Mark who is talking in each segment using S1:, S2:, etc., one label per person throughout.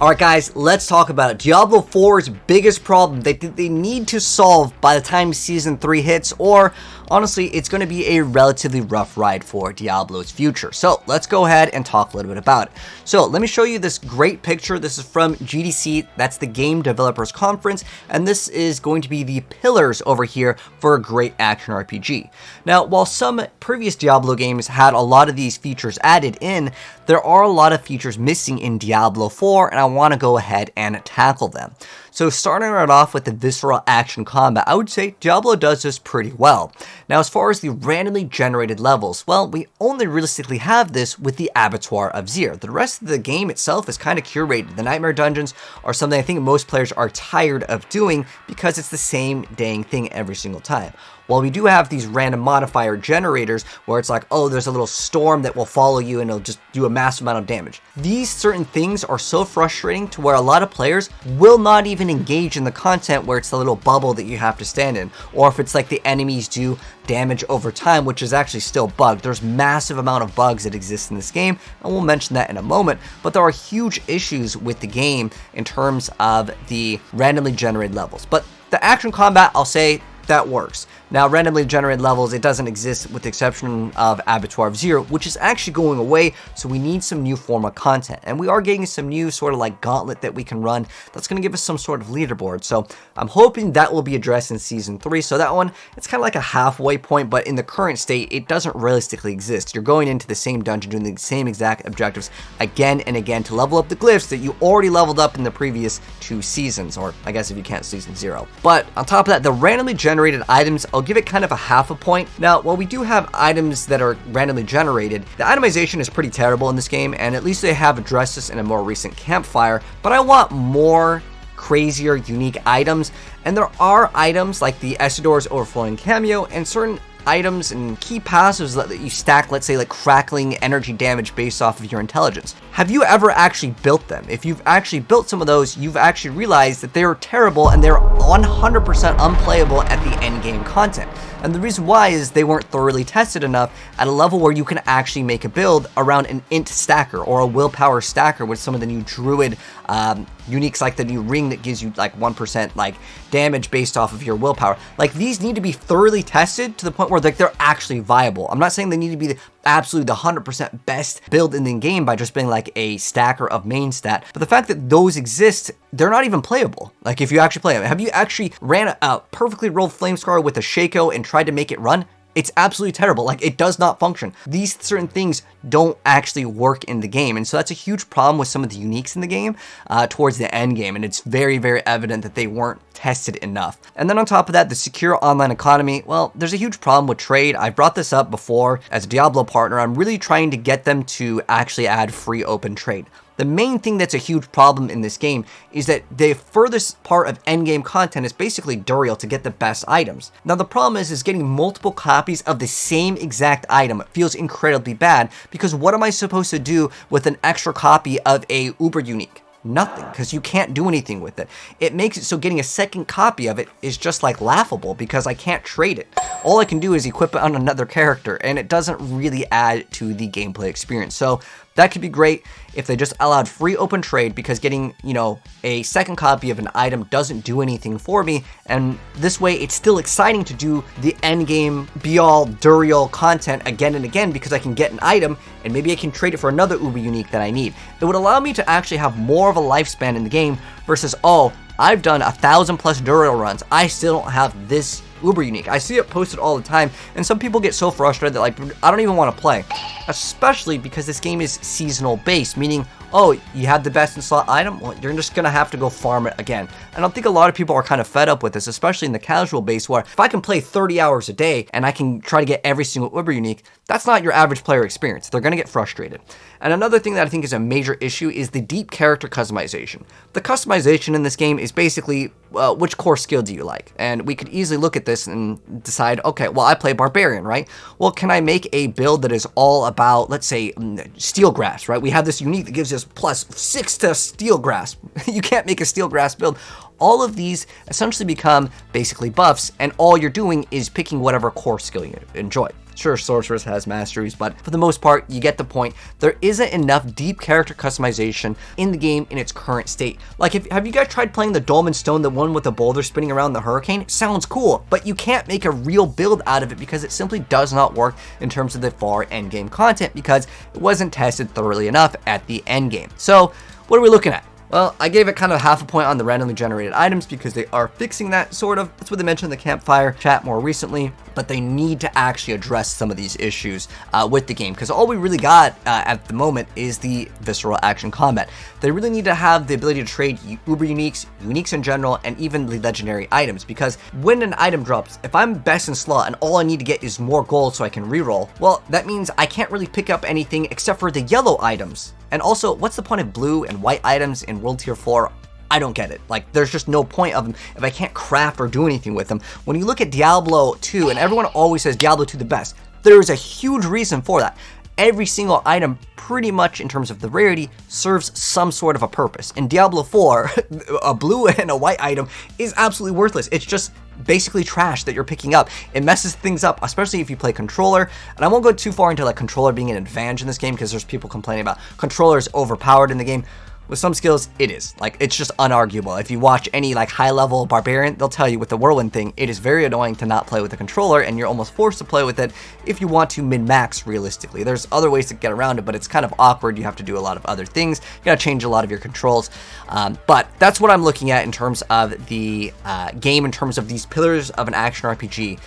S1: Alright guys, let's talk about it. Diablo 4's biggest problem they need to solve by the time Season 3 hits, or honestly, it's going to be a relatively rough ride for Diablo's future. So let's go ahead and talk a little bit about it. So let me show you this great picture. This is from GDC, that's the Game Developers Conference, and this is going to be the pillars over here for a great action RPG. Now, while some previous Diablo games had a lot of these features added in, there are a lot of features missing in Diablo 4, and I want to go ahead and tackle them. So starting right off with the visceral action combat, I would say Diablo does this pretty well. Now, as far as the randomly generated levels, well, we only realistically have this with the Abattoir of Zir. The rest of the game itself is kind of curated. The Nightmare Dungeons are something I think most players are tired of doing because it's the same dang thing every single time. While we do have these random modifier generators where it's like, oh, there's a little storm that will follow you and it'll just do a massive amount of damage. These certain things are so frustrating to where a lot of players will not even engage in the content where it's the little bubble that you have to stand in. Or if it's like the enemies do damage over time, which is actually still bugged. There's massive amount of bugs that exist in this game, and we'll mention that in a moment, but there are huge issues with the game in terms of the randomly generated levels. But the action combat, I'll say, that works. Now, randomly generated levels, it doesn't exist with the exception of Abattoir of Zir, which is actually going away, so we need some new form of content. And we are getting some new sort of like gauntlet that we can run that's going to give us some sort of leaderboard. So I'm hoping that will be addressed in Season 3. So that one, it's kind of like a halfway point, but in the current state, it doesn't realistically exist. You're going into the same dungeon, doing the same exact objectives again and again to level up the glyphs that you already leveled up in the previous 2 seasons, or I guess if you count Season 0. But on top of that, the randomly generated items, I'll give it kind of a half a point. Now, while we do have items that are randomly generated, the itemization is pretty terrible in this game, and at least they have addressed this in a more recent campfire, but I want more crazier, unique items, and there are items like the Essador's Overflowing Cameo and certain items and key passives that you stack, let's say like crackling energy damage based off of your intelligence. Have you ever actually built them? If you've actually built some of those, you've actually realized that they're terrible and they're 100% unplayable at the end game content. And the reason why is they weren't thoroughly tested enough at a level where you can actually make a build around an int stacker or a willpower stacker with some of the new druid uniques, like the new ring that gives you like 1% like damage based off of your willpower. Like, these need to be thoroughly tested to the point where like they're actually viable. I'm not saying they need to be absolutely the 100% best build in the game by just being like a stacker of main stat, but the fact that those exist, they're not even playable. Like, if you actually play them, have you actually ran a perfectly rolled Flamescar with a Shaco and tried to make it run? It's absolutely terrible. Like, it does not function. These certain things don't actually work in the game, and so that's a huge problem with some of the uniques in the game towards the end game, and it's very, very evident that they weren't tested enough. And then on top of that, the secure online economy, well, there's a huge problem with trade. I brought this up before. As a Diablo partner, I'm really trying to get them to actually add free open trade. The main thing that's a huge problem in this game is that the furthest part of endgame content is basically Duriel to get the best items. Now, the problem is getting multiple copies of the same exact item feels incredibly bad, because what am I supposed to do with an extra copy of a Uber unique? Nothing, because you can't do anything with it. It makes it so getting a second copy of it is just like laughable, because I can't trade it. All I can do is equip it on another character, and it doesn't really add to the gameplay experience. So that could be great if they just allowed free open trade, because getting, you know, a second copy of an item doesn't do anything for me, and this way it's still exciting to do the endgame be-all Duriel content again and again, because I can get an item and maybe I can trade it for another Uber unique that I need. It would allow me to actually have more of a lifespan in the game versus, oh, I've done 1,000+ Duriel runs, I still don't have this Uber unique. I see it posted all the time, and some people get so frustrated that, like, I don't even want to play. Especially because this game is seasonal based, meaning, oh, you have the best in slot item, well, you're just gonna have to go farm it again. And I think a lot of people are kind of fed up with this, especially in the casual base, where if I can play 30 hours a day and I can try to get every single Uber unique, that's not your average player experience. They're gonna get frustrated. And another thing that I think is a major issue is the deep character customization. The customization in this game is basically, which core skill do you like? And we could easily look at this and decide, okay, well, I play Barbarian, right? Well, can I make a build that is all about, let's say, Steel Grasp, right? We have this unique that gives us +6 to Steel Grasp. You can't make a Steel Grasp build. All of these essentially become basically buffs, and all you're doing is picking whatever core skill you enjoy. Sure, Sorceress has masteries, but for the most part, you get the point. There isn't enough deep character customization in the game in its current state. Like, have you guys tried playing the Dolmen Stone, the one with the boulder spinning around the hurricane? It sounds cool, but you can't make a real build out of it because it simply does not work in terms of the far end game content because it wasn't tested thoroughly enough at the end game. So, what are we looking at? Well, I gave it kind of half a point on the randomly generated items because they are fixing that, sort of. That's what they mentioned in the campfire chat more recently, but they need to actually address some of these issues with the game because all we really got at the moment is the visceral action combat. They really need to have the ability to trade uber uniques, uniques in general, and even the legendary items because when an item drops, if I'm best in slot and all I need to get is more gold so I can reroll, well, that means I can't really pick up anything except for the yellow items. And also, what's the point of blue and white items in World Tier 4? I don't get it. Like, there's just no point of them if I can't craft or do anything with them. When you look at Diablo 2, and everyone always says Diablo 2 the best, there is a huge reason for that. Every single item, pretty much in terms of the rarity, serves some sort of a purpose. In Diablo 4, a blue and a white item is absolutely worthless. It's just basically trash that you're picking up. It messes things up, especially if you play controller. And I won't go too far into like controller being an advantage in this game because there's people complaining about controllers overpowered in the game. With some skills, it is. Like, it's just unarguable. If you watch any, like, high-level barbarian, they'll tell you with the whirlwind thing, it is very annoying to not play with the controller, and you're almost forced to play with it if you want to min-max realistically. There's other ways to get around it, but it's kind of awkward. You have to do a lot of other things. You gotta change a lot of your controls. But that's what I'm looking at in terms of the game, in terms of these pillars of an action RPG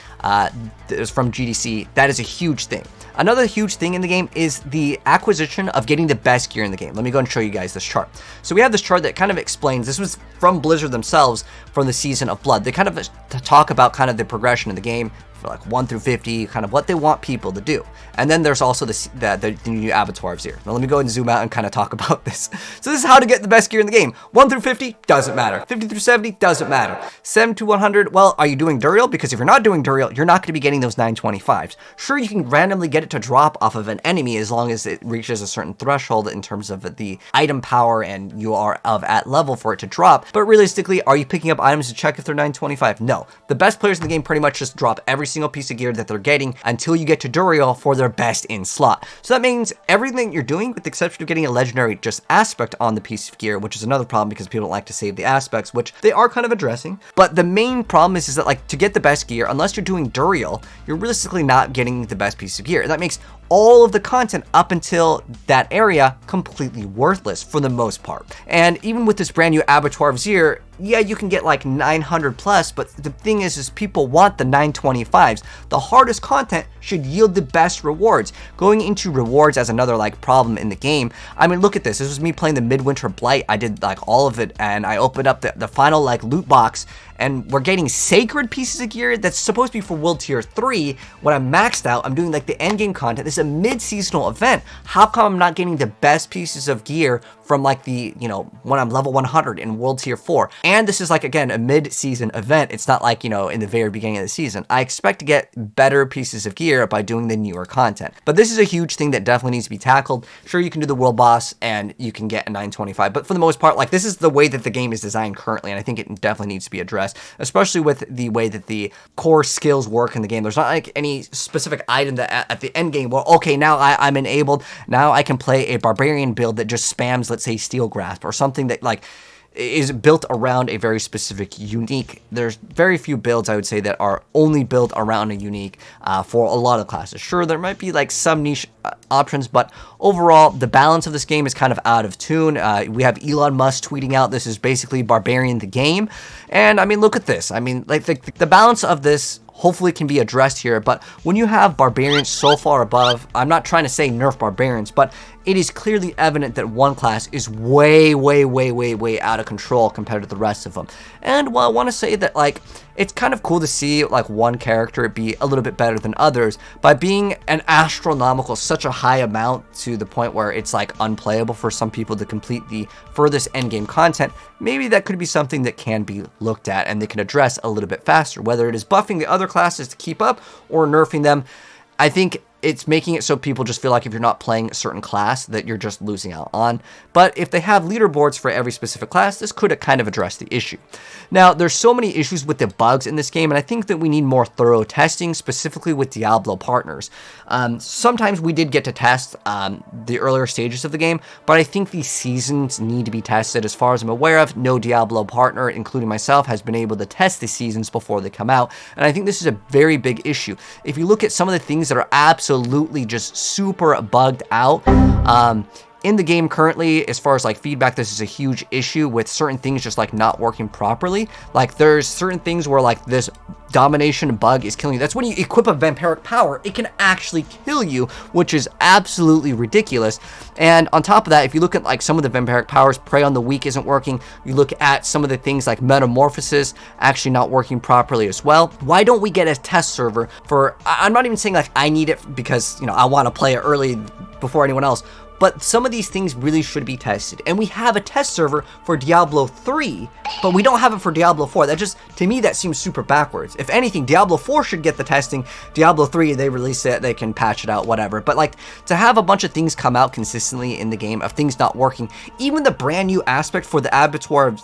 S1: from GDC. That is a huge thing. Another huge thing in the game is the acquisition of getting the best gear in the game. Let me go and show you guys this chart. So we have this chart that kind of explains, this was from Blizzard themselves from the Season of Blood. They kind of talk about kind of the progression of the game for like 1 through 50, kind of what they want people to do. And then there's also the new abattoirs here. Now let me go and zoom out and kind of talk about this. So this is how to get the best gear in the game. 1 through 50, doesn't matter. 50 through 70, doesn't matter. 7 to 100, well, are you doing Duriel? Because if you're not doing Duriel, you're not going to be getting those 925s. Sure, you can randomly get it to drop off of an enemy as long as it reaches a certain threshold in terms of the item power and you are at level for it to drop. But realistically, are you picking up items to check if they're 925? No. The best players in the game pretty much just drop every single piece of gear that they're getting until you get to Duriel for their best in slot. So that means everything you're doing, with the exception of getting a legendary just aspect on the piece of gear, which is another problem because people don't like to save the aspects, which they are kind of addressing. But the main problem is that, like, to get the best gear, unless you're doing Duriel, you're realistically not getting the best piece of gear. And that makes all of the content up until that area completely worthless for the most part. And even with this brand new Abattoir Vizier, yeah, you can get like 900 plus, but the thing is people want the 925s. The hardest content should yield the best rewards. Going into rewards as another like problem in the game. I mean, look at this. This was me playing the Midwinter Blight. I did like all of it, and I opened up the final like loot box, and we're getting sacred pieces of gear that's supposed to be for World Tier 3. When I'm maxed out, I'm doing like the end game content. This is a mid-seasonal event. How come I'm not getting the best pieces of gear from like the, you know, when I'm level 100 in World Tier 4? And this is like, again, a mid-season event. It's not like, you know, in the very beginning of the season. I expect to get better pieces of gear by doing the newer content. But this is a huge thing that definitely needs to be tackled. Sure, you can do the world boss and you can get a 925, but for the most part, like, this is the way that the game is designed currently, and I think it definitely needs to be addressed, especially with the way that the core skills work in the game. There's not like any specific item that at the end game, well, okay, now I'm enabled. Now I can play a barbarian build that just spams, let's say, Steel Grasp, or something that like is built around a very specific unique. There's very few builds, I would say, that are only built around a unique for a lot of classes. Sure, there might be like some niche options, but overall, the balance of this game is kind of out of tune. We have Elon Musk tweeting out, this is basically Barbarian the game. And I mean, look at this. I mean, like the balance of this hopefully can be addressed here, but when you have barbarians so far above, I'm not trying to say nerf barbarians, but it is clearly evident that one class is way out of control compared to the rest of them. And well, I want to say that, like, it's kind of cool to see like one character be a little bit better than others by being an astronomical, such a high amount to the point where it's like unplayable for some people to complete the furthest endgame content. Maybe that could be something that can be looked at and they can address a little bit faster, whether it is buffing the other classes to keep up or nerfing them. I think it's making it so people just feel like if you're not playing a certain class that you're just losing out on. But if they have leaderboards for every specific class, this could kind of address the issue. Now, there's so many issues with the bugs in this game, and I think that we need more thorough testing, specifically with Diablo partners. Sometimes we did get to test the earlier stages of the game, but I think these seasons need to be tested. As far as I'm aware of, no Diablo partner, including myself, has been able to test the seasons before they come out, and I think this is a very big issue. If you look at some of the things that are absolutely just super bugged out, in the game currently, as far as like feedback, this is a huge issue with certain things just like not working properly. Like there's certain things where like this domination bug is killing you. That's when you equip a vampiric power, it can actually kill you, which is absolutely ridiculous. And on top of that, if you look at like some of the vampiric powers, Prey on the Weak isn't working. You look at some of the things like Metamorphosis actually not working properly as well. Why don't we get a test server for, I'm not even saying like I need it because, you know, I want to play it early before anyone else, but some of these things really should be tested. And we have a test server for Diablo 3, but we don't have it for Diablo 4. That just, to me, that seems super backwards. If anything, Diablo 4 should get the testing. Diablo 3, they release it, they can patch it out, whatever. But like, to have a bunch of things come out consistently in the game of things not working, even the brand new aspect for the Abattoir of,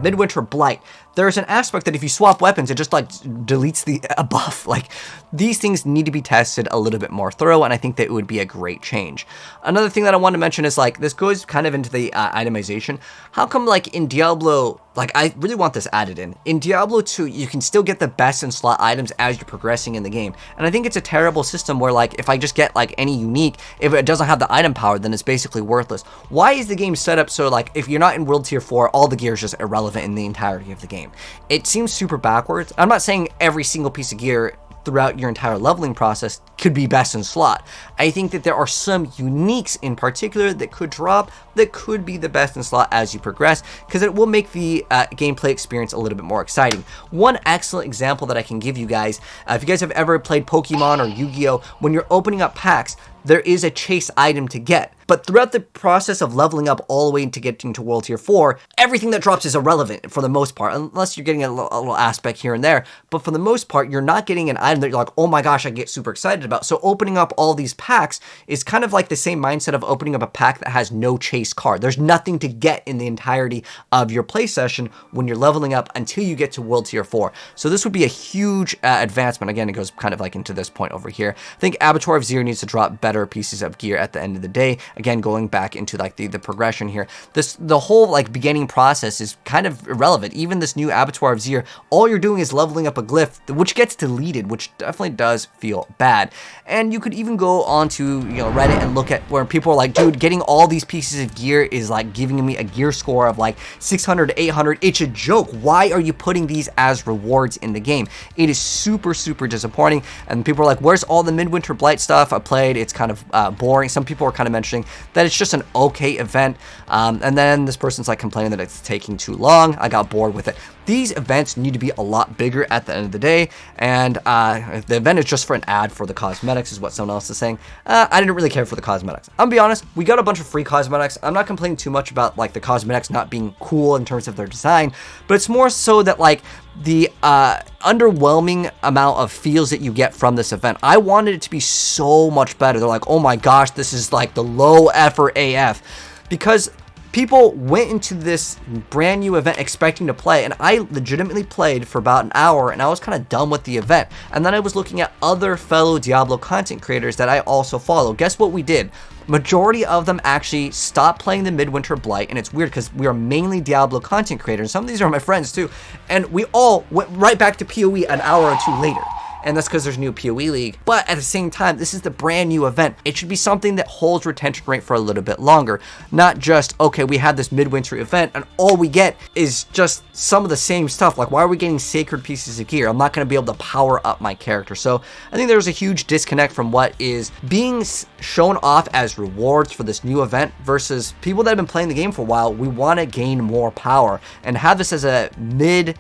S1: Midwinter Blight, there's an aspect that if you swap weapons, it just like deletes the buff. Like, these things need to be tested a little bit more thorough, and I think that it would be a great change. Another thing that I want to mention is like, this goes kind of into the itemization. How come like in Diablo, like I really want this added in. In Diablo 2, you can still get the best in slot items as you're progressing in the game. And I think it's a terrible system where like, if I just get like any unique, if it doesn't have the item power, then it's basically worthless. Why is the game set up so like, if you're not in World Tier 4, all the gear is just irrelevant in the entirety of the game? It seems super backwards. I'm not saying every single piece of gear throughout your entire leveling process could be best in slot. I think that there are some uniques in particular that could drop that could be the best in slot as you progress, because it will make the gameplay experience a little bit more exciting. One excellent example that I can give you guys, if you guys have ever played Pokemon or Yu-Gi-Oh, when you're opening up packs, there is a chase item to get. But throughout the process of leveling up all the way to getting to World Tier 4, everything that drops is irrelevant for the most part, unless you're getting a little aspect here and there. But for the most part, you're not getting an item that you're like, oh my gosh, I get super excited about. So opening up all these packs is kind of like the same mindset of opening up a pack that has no chase card. There's nothing to get in the entirety of your play session when you're leveling up until you get to World Tier 4. So this would be a huge advancement. Again, it goes kind of like into this point over here. I think Abattoir of Zir needs to drop better pieces of gear at the end of the day. Again, going back into like the progression here, the whole like beginning process is kind of irrelevant. Even this new Abattoir of Zir, all you're doing is leveling up a glyph, which gets deleted, which definitely does feel bad. And you could even go on to, you know, Reddit and look at where people are like, dude, getting all these pieces of gear is like giving me a gear score of like 600 to 800. It's a joke. Why are you putting these as rewards in the game? It is super, super disappointing. And people are like, where's all the Midwinter Blight stuff I played? It's kind of boring. Some people are kind of mentioning that it's just an okay event. And then this person's like complaining that it's taking too long. I got bored with it. These events need to be a lot bigger at the end of the day, and the event is just for an ad for the cosmetics is what someone else is saying. I didn't really care for the cosmetics. I'm gonna be honest, we got a bunch of free cosmetics. I'm not complaining too much about like the cosmetics not being cool in terms of their design, but it's more so that like the underwhelming amount of feels that you get from this event. I wanted it to be so much better. They're like, oh my gosh, this is like the low effort AF, because people went into this brand new event expecting to play, and I legitimately played for about an hour, and I was kind of done with the event. And then I was looking at other fellow Diablo content creators that I also follow. Guess what we did? Majority of them actually stopped playing the Midwinter Blight, and it's weird because we are mainly Diablo content creators. Some of these are my friends too, and we all went right back to PoE an hour or two later. And that's because there's a new PoE league. But at the same time, this is the brand new event. It should be something that holds retention rate for a little bit longer. Not just, okay, we had this midwinter event and all we get is just some of the same stuff. Like, why are we getting sacred pieces of gear? I'm not going to be able to power up my character. So I think there's a huge disconnect from what is being shown off as rewards for this new event versus people that have been playing the game for a while. We want to gain more power and have this as a mid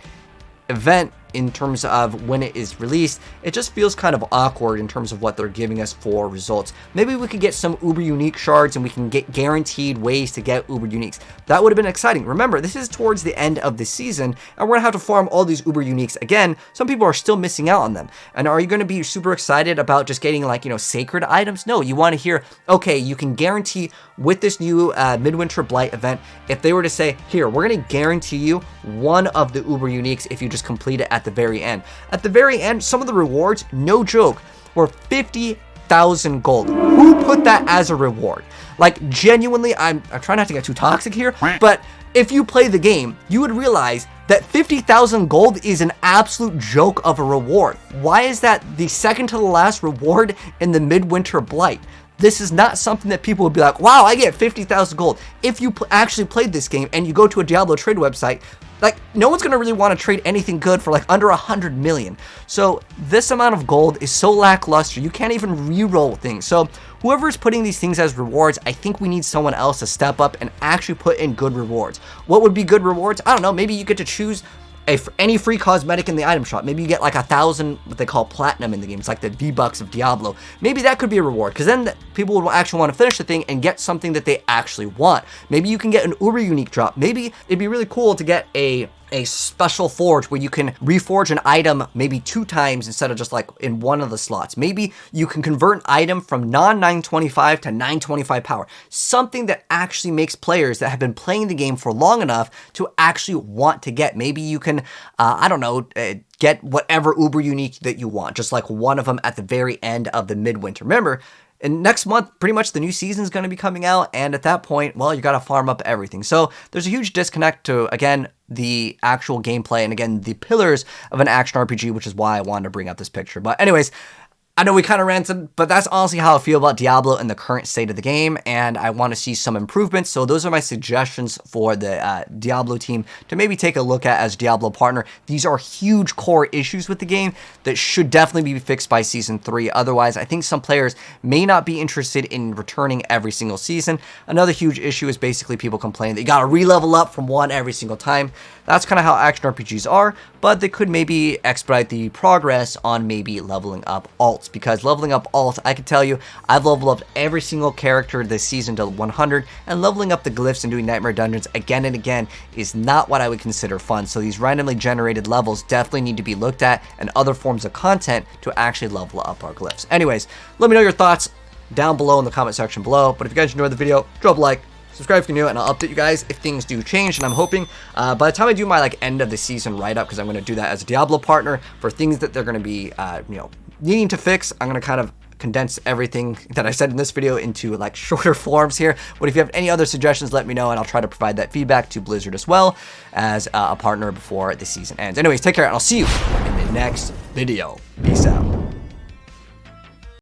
S1: event in terms of when it is released, it just feels kind of awkward in terms of what they're giving us for results. Maybe we could get some uber unique shards and we can get guaranteed ways to get uber uniques. That would have been exciting. Remember, this is towards the end of the season and we're gonna have to farm all these uber uniques again. Some people are still missing out on them. And are you gonna be super excited about just getting like, sacred items? No, you want to hear, okay, you can guarantee with this new Midwinter Blight event, if they were to say, here, we're going to guarantee you one of the uber uniques if you just complete it at the very end. At the very end, some of the rewards, no joke, were 50,000 gold. Who put that as a reward? Like, genuinely, I'm trying not to get too toxic here, but if you play the game, you would realize that 50,000 gold is an absolute joke of a reward. Why is that the second to the last reward in the Midwinter Blight? This is not something that people would be like, wow, I get 50,000 gold. If you actually played this game and you go to a Diablo trade website, like, no one's going to really want to trade anything good for like under 100 million. So this amount of gold is so lackluster, you can't even re-roll things. So whoever's putting these things as rewards, I think we need someone else to step up and actually put in good rewards. What would be good rewards? I don't know. Maybe you get to choose any free cosmetic in the item shop. Maybe you get like 1,000, what they call platinum in the game. It's like the V-Bucks of Diablo. Maybe that could be a reward, because then people would actually want to finish the thing and get something that they actually want. Maybe you can get an uber unique drop. Maybe it'd be really cool to get a special forge where you can reforge an item maybe 2 times instead of just like in one of the slots. Maybe you can convert an item from non-925 to 925 power. Something that actually makes players that have been playing the game for long enough to actually want to get. Maybe you can, I don't know, get whatever uber unique that you want, just like one of them at the very end of the Midwinter. Remember, and next month, pretty much the new season is going to be coming out, and at that point, well, you got to farm up everything. So there's a huge disconnect to, again, the actual gameplay and, again, the pillars of an action RPG, which is why I wanted to bring up this picture. But anyways, I know we kind of ranted, but that's honestly how I feel about Diablo in the current state of the game, and I want to see some improvements. So those are my suggestions for the Diablo team to maybe take a look at as Diablo partner. These are huge core issues with the game that should definitely be fixed by Season 3. Otherwise, I think some players may not be interested in returning every single season. Another huge issue is basically people complaining that you got to re-level up from 1 every single time. That's kind of how action RPGs are, but they could maybe expedite the progress on maybe leveling up alts, because leveling up alts, I can tell you, I've leveled up every single character this season to 100, and leveling up the glyphs and doing nightmare dungeons again and again is not what I would consider fun. So these randomly generated levels definitely need to be looked at, and other forms of content to actually level up our glyphs. Anyways, let me know your thoughts down below in the comment section below. But if you guys enjoyed the video, drop a like, subscribe if you're new, and I'll update you guys if things do change. And I'm hoping by the time I do my like end of the season write-up, because I'm going to do that as a Diablo partner for things that they're going to be needing to fix, I'm going to kind of condense everything that I said in this video into like shorter forms here. But if you have any other suggestions, let me know, and I'll try to provide that feedback to Blizzard as well as a partner before the season ends. Anyways, take care, and I'll see you in the next video. Peace out.